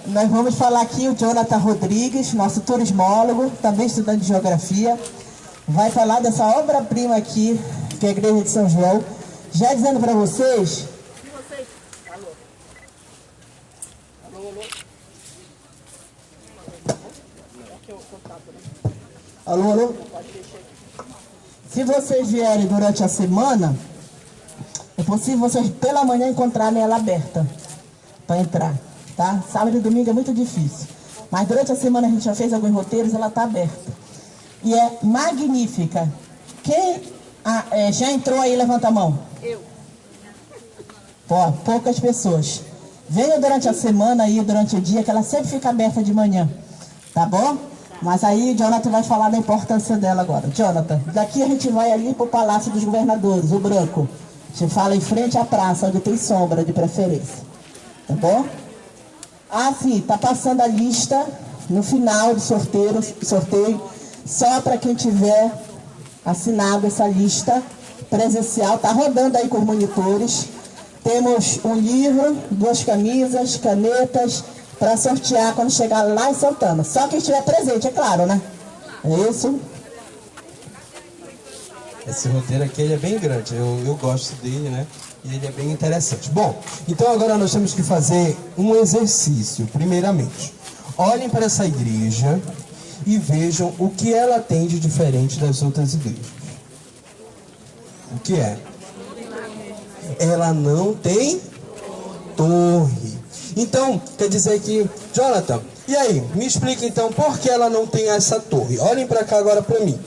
nós vamos falar aqui o Jonathan Rodrigues, nosso turismólogo, também estudante de geografia, vai falar dessa obra-prima aqui, que é a Igreja de São João. Já dizendo para vocês... Alô, alô? Se vocês vierem durante a semana, é possível vocês pela manhã encontrarem ela aberta para entrar, tá? Sábado e domingo é muito difícil, mas durante a semana a gente já fez alguns roteiros, ela está aberta e é magnífica. Quem já entrou aí, levanta a mão. Eu. Ó, poucas pessoas. Venha durante a semana aí, durante o dia, que ela sempre fica aberta de manhã, tá bom? Mas aí o Jonathan vai falar da importância dela agora. Jonathan, daqui a gente vai ali para o Palácio dos Governadores, o branco. A gente fala em frente à praça, onde tem sombra de preferência. Tá bom? Ah, sim, tá passando a lista no final do sorteio, só para quem tiver assinado essa lista presencial. Tá rodando aí com os monitores. Temos um livro, 2 camisas, canetas, para sortear quando chegar lá em Santana. Só quem estiver presente, é claro, né? É isso. Esse roteiro aqui ele é bem grande, eu gosto dele, né? E ele é bem interessante. Bom, então agora nós temos que fazer um exercício, primeiramente. Olhem para essa igreja e vejam o que ela tem de diferente das outras igrejas. O que é? Ela não tem torre. Então, quer dizer que, Jonathan, e aí, me explica então por que ela não tem essa torre. Olhem para cá agora para mim,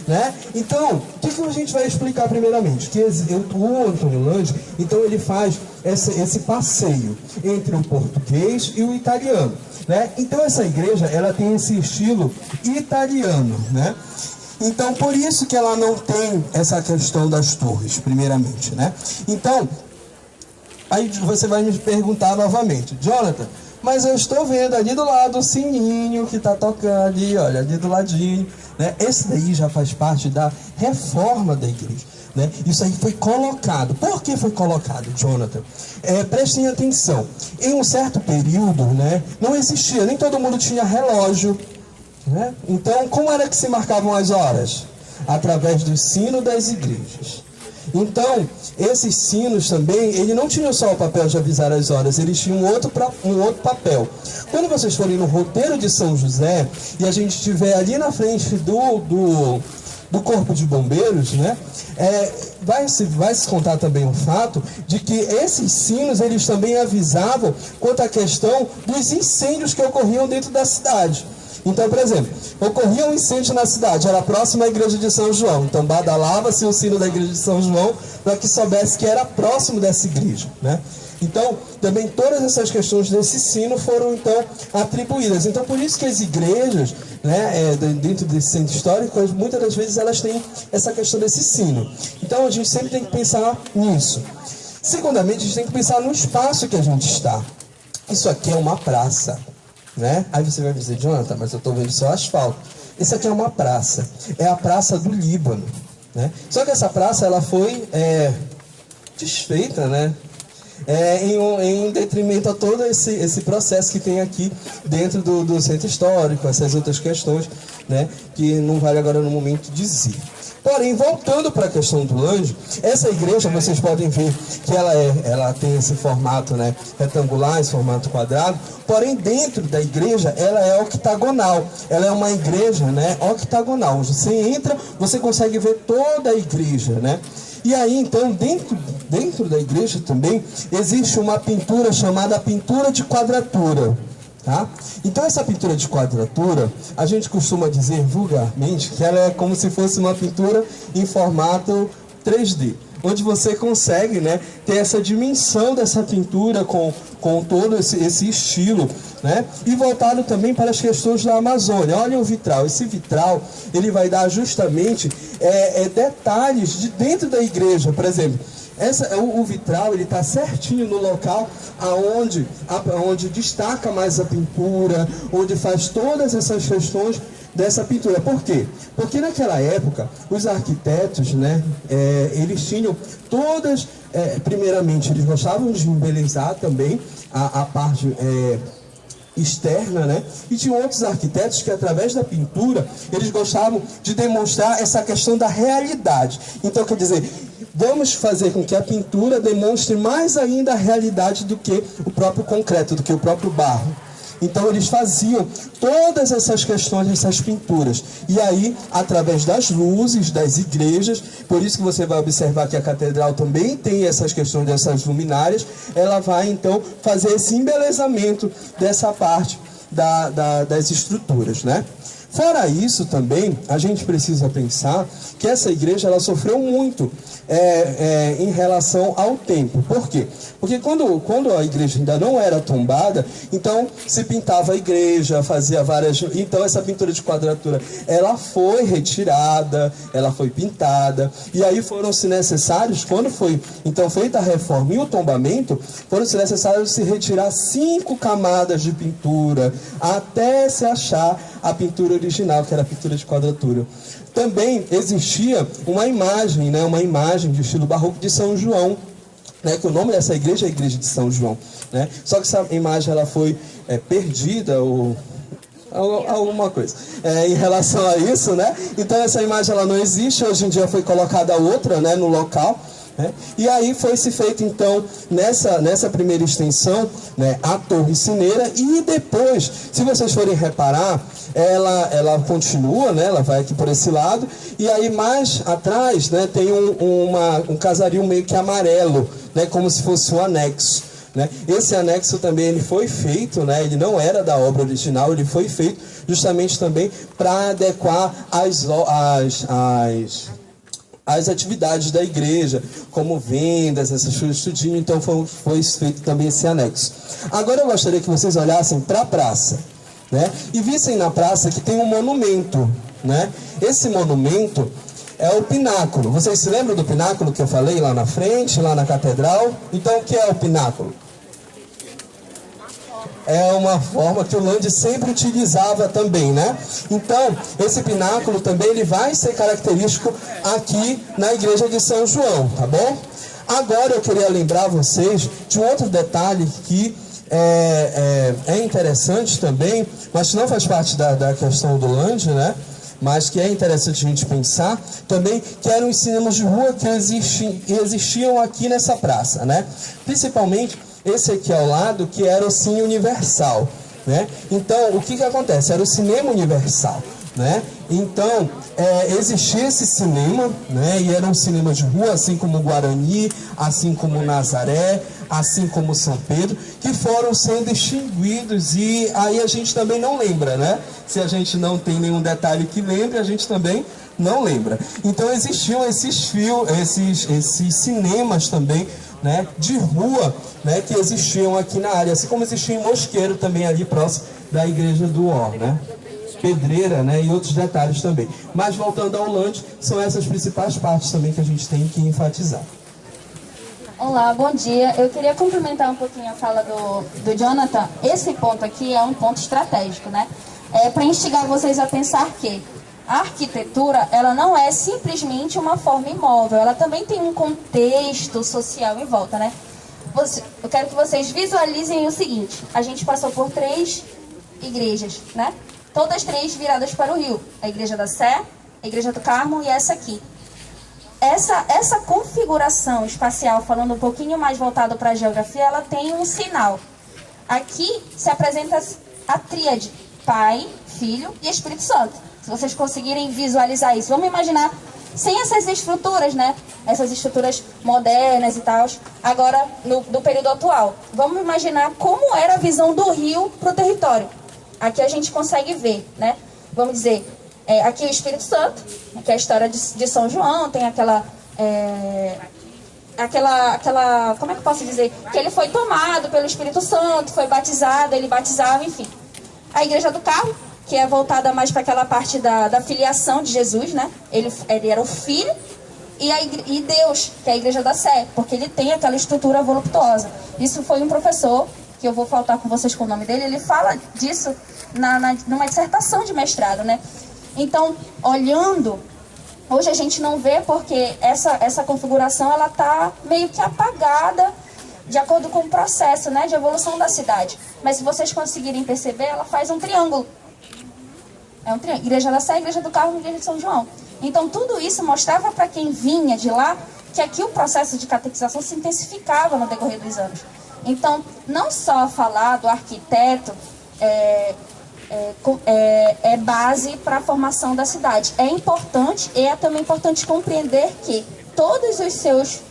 né? Então, o que a gente vai explicar primeiramente? Que o Antônio Landi, então ele faz esse passeio entre o português e o italiano, né? Então essa igreja, ela tem esse estilo italiano, né? Então, por isso que ela não tem essa questão das torres, primeiramente, né? Então, aí você vai me perguntar novamente, Jonathan, mas eu estou vendo ali do lado o sininho que está tocando ali, olha, ali do ladinho, né? Esse daí já faz parte da reforma da igreja, né? Isso aí foi colocado. Por que foi colocado, Jonathan? Prestem atenção, em um certo período, né, não existia, nem todo mundo tinha relógio, né? Então, como era que se marcavam as horas? Através do sino das igrejas. Então, esses sinos também, ele não tinha só o papel de avisar as horas, eles tinham um outro papel. Quando vocês forem no roteiro de São José, e a gente estiver ali na frente do Corpo de Bombeiros, né, vai se contar também o fato de que esses sinos, eles também avisavam quanto à questão dos incêndios que ocorriam dentro da cidade. Então, por exemplo, ocorria um incêndio na cidade, era próximo à igreja de São João. Então, badalava-se o sino da igreja de São João para que soubesse que era próximo dessa igreja, né? Então, também todas essas questões desse sino foram, então, atribuídas. Então, por isso que as igrejas, né, dentro desse centro histórico, muitas das vezes elas têm essa questão desse sino. Então, a gente sempre tem que pensar nisso. Segundamente, a gente tem que pensar no espaço que a gente está. Isso aqui é uma praça, né? Aí você vai dizer, Jonathan, mas eu estou vendo só asfalto. Isso aqui é uma praça, é a Praça do Líbano, né? Só que essa praça, ela foi desfeita, né? Em detrimento a todo esse processo que tem aqui dentro do centro histórico, essas outras questões, né, que não vale agora no momento dizer. Porém, voltando para a questão do Landi, essa igreja, vocês podem ver que ela tem esse formato, né, retangular, esse formato quadrado, porém dentro da igreja ela é octagonal, ela é uma igreja, né, octagonal. Você entra, você consegue ver toda a igreja, né? E aí, então, dentro da igreja também existe uma pintura chamada pintura de quadratura. Tá? Então essa pintura de quadratura, a gente costuma dizer vulgarmente que ela é como se fosse uma pintura em formato 3D, onde você consegue, né, ter essa dimensão dessa pintura com todo esse estilo, né? E voltado também para as questões da Amazônia. Olha o vitral, esse vitral ele vai dar justamente detalhes de dentro da igreja, por exemplo. O vitral ele está certinho no local onde destaca mais a pintura, onde faz todas essas questões dessa pintura. Por quê? Porque naquela época os arquitetos, né, eles tinham todas, primeiramente eles gostavam de embelezar também a parte externa, né? E tinha outros arquitetos que, através da pintura, eles gostavam de demonstrar essa questão da realidade. Então, quer dizer, vamos fazer com que a pintura demonstre mais ainda a realidade do que o próprio concreto, do que o próprio barro. Então eles faziam todas essas questões, essas pinturas. E aí, através das luzes, das igrejas, por isso que você vai observar que a catedral também tem essas questões dessas luminárias, ela vai então fazer esse embelezamento dessa parte das estruturas, né? Fora isso também, a gente precisa pensar que essa igreja ela sofreu muito em relação ao tempo. Por quê? Porque quando a igreja ainda não era tombada, então se pintava a igreja, fazia várias... Então essa pintura de quadratura, ela foi retirada, ela foi pintada, e aí foram-se necessários, quando foi então feita a reforma e o tombamento, foram-se necessários se retirar 5 camadas de pintura, até se achar a pintura original, que era a pintura de quadratura. Também existia uma imagem, né, uma imagem de estilo barroco de São João, né, que o nome dessa igreja é a Igreja de São João, né? Só que essa imagem ela foi perdida ou alguma coisa em relação a isso, né? Então essa imagem ela não existe, hoje em dia foi colocada outra, né, no local. E aí foi se feito então nessa primeira extensão, né, a torre sineira, e depois, se vocês forem reparar, ela continua, né, ela vai aqui por esse lado, e aí mais atrás, né, tem um casario meio que amarelo, né, como se fosse um anexo, né? Esse anexo também ele foi feito, né, ele não era da obra original, ele foi feito justamente também para adequar as atividades da igreja, como vendas, essas coisas, tudinho. Então foi feito também esse anexo. Agora eu gostaria que vocês olhassem para a praça, né, e vissem na praça que tem um monumento, né? Esse monumento é o pináculo. Vocês se lembram do pináculo que eu falei lá na frente, lá na catedral? Então o que é o pináculo? É uma forma que o Lande sempre utilizava também, né? Então, esse pináculo também ele vai ser característico aqui na igreja de São João, tá bom? Agora eu queria lembrar vocês de um outro detalhe que é interessante também, mas que não faz parte da questão do Lande, né? Mas que é interessante a gente pensar também, que eram os cinemas de rua que existiam aqui nessa praça, né? Principalmente esse aqui ao lado, que era o Cine Universal, né? Então, o que acontece? Era o cinema universal, né? Então, existia esse cinema, né? E era um cinema de rua, assim como o Guarani, assim como o Nazaré, assim como São Pedro, que foram sendo extinguidos, e aí a gente também não lembra, né? Se a gente não tem nenhum detalhe que lembre, a gente também não lembra. Então existiam esses cinemas também, né, de rua, né, que existiam aqui na área, assim como existia em Mosqueiro também ali próximo da igreja do Ó, né? Pedreira, né, e outros detalhes também. Mas voltando ao Lande, são essas principais partes também que a gente tem que enfatizar. Olá, bom dia. Eu queria complementar um pouquinho a fala do Jonathan. Esse ponto aqui é um ponto estratégico, né? Para instigar vocês a pensar que a arquitetura, ela não é simplesmente uma forma imóvel, ela também tem um contexto social em volta, né? Eu quero que vocês visualizem o seguinte: a gente passou por 3 igrejas, né? Todas 3 viradas para o rio. A Igreja da Sé, a Igreja do Carmo e essa aqui. Essa configuração espacial, falando um pouquinho mais voltado para a geografia, ela tem um sinal. Aqui se apresenta a tríade: Pai, Filho e Espírito Santo. Se vocês conseguirem visualizar isso, vamos imaginar sem essas estruturas, né? Essas estruturas modernas e tal. Agora, no período atual, vamos imaginar como era a visão do rio para o território. Aqui a gente consegue ver, né? Vamos dizer, aqui o Espírito Santo, que é a história de São João, tem aquela, como é que eu posso dizer? Que ele foi tomado pelo Espírito Santo, foi batizado, ele batizava, enfim. A Igreja do Carmo, que é voltada mais para aquela parte da filiação de Jesus, né? Ele era o Filho, e Deus, que é a Igreja da Sé, porque ele tem aquela estrutura voluptuosa. Isso foi um professor, que eu vou faltar com vocês com o nome dele, ele fala disso numa dissertação de mestrado, né? Então, olhando, hoje a gente não vê porque essa configuração ela tá meio que apagada de acordo com o processo, né, de evolução da cidade. Mas se vocês conseguirem perceber, ela faz um triângulo. É um triângulo. Igreja da Sé, Igreja do Carmo, Igreja de São João. Então tudo isso mostrava para quem vinha de lá que aqui o processo de catequização se intensificava no decorrer dos anos. Então, não só falar do arquiteto é base para a formação da cidade. É importante, e é também importante compreender que todos os seus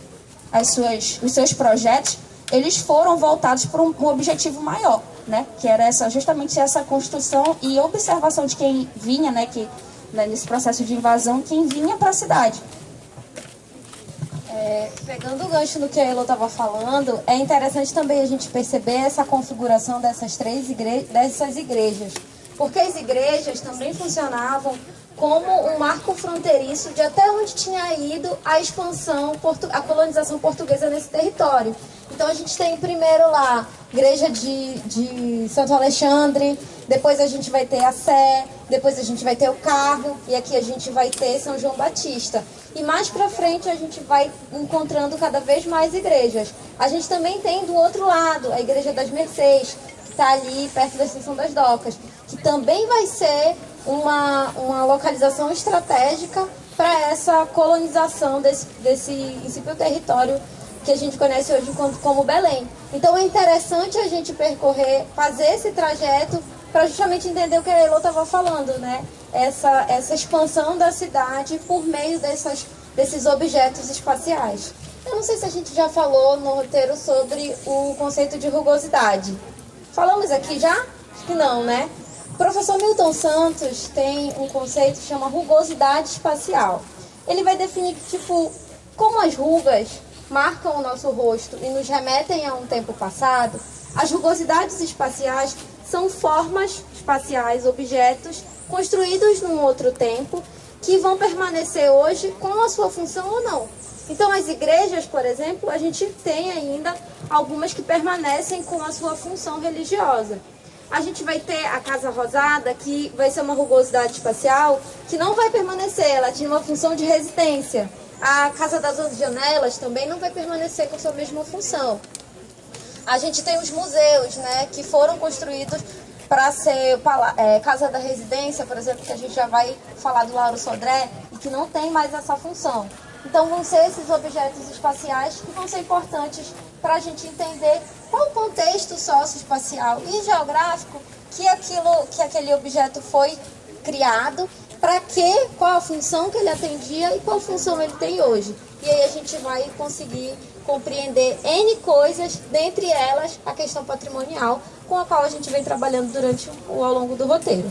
projetos, eles foram voltados para um objetivo maior, né? Que era justamente essa construção e observação de quem vinha, né? Nesse processo de invasão, quem vinha para a cidade. Pegando o gancho no que a Elo estava falando, é interessante também a gente perceber essa configuração dessas igrejas, porque as igrejas também funcionavam como um marco fronteiriço de até onde tinha ido a expansão, a colonização portuguesa nesse território. Então a gente tem primeiro lá igreja de Santo Alexandre, depois a gente vai ter a Sé, depois a gente vai ter o Carmo, e aqui a gente vai ter São João Batista. E mais pra frente a gente vai encontrando cada vez mais igrejas. A gente também tem do outro lado a Igreja das Mercês, que está ali perto da Estação das Docas, que também vai ser uma localização estratégica para essa colonização desse incipio território que a gente conhece hoje como Belém. Então é interessante a gente fazer esse trajeto para justamente entender o que a Elo estava falando, né? Essa expansão da cidade por meio desses objetos espaciais. Eu não sei se a gente já falou no roteiro sobre o conceito de rugosidade. Falamos aqui já? Acho que não, né? O professor Milton Santos tem um conceito que chama rugosidade espacial. Ele vai definir que, como as rugas marcam o nosso rosto e nos remetem a um tempo passado, as rugosidades espaciais são formas espaciais, objetos construídos num outro tempo que vão permanecer hoje com a sua função ou não. Então, as igrejas, por exemplo, a gente tem ainda algumas que permanecem com a sua função religiosa. A gente vai ter a Casa Rosada, que vai ser uma rugosidade espacial, que não vai permanecer, ela tinha uma função de residência. A Casa das 11 Janelas também não vai permanecer com a sua mesma função. A gente tem os museus, né, que foram construídos para ser Casa da Residência, por exemplo, que a gente já vai falar do Lauro Sodré, e que não tem mais essa função. Então vão ser esses objetos espaciais que vão ser importantes para a gente entender qual o contexto socioespacial e geográfico que aquele objeto foi criado, para quê, qual a função que ele atendia e qual função ele tem hoje. E aí a gente vai conseguir compreender N coisas, dentre elas a questão patrimonial, com a qual a gente vem trabalhando ao longo do roteiro.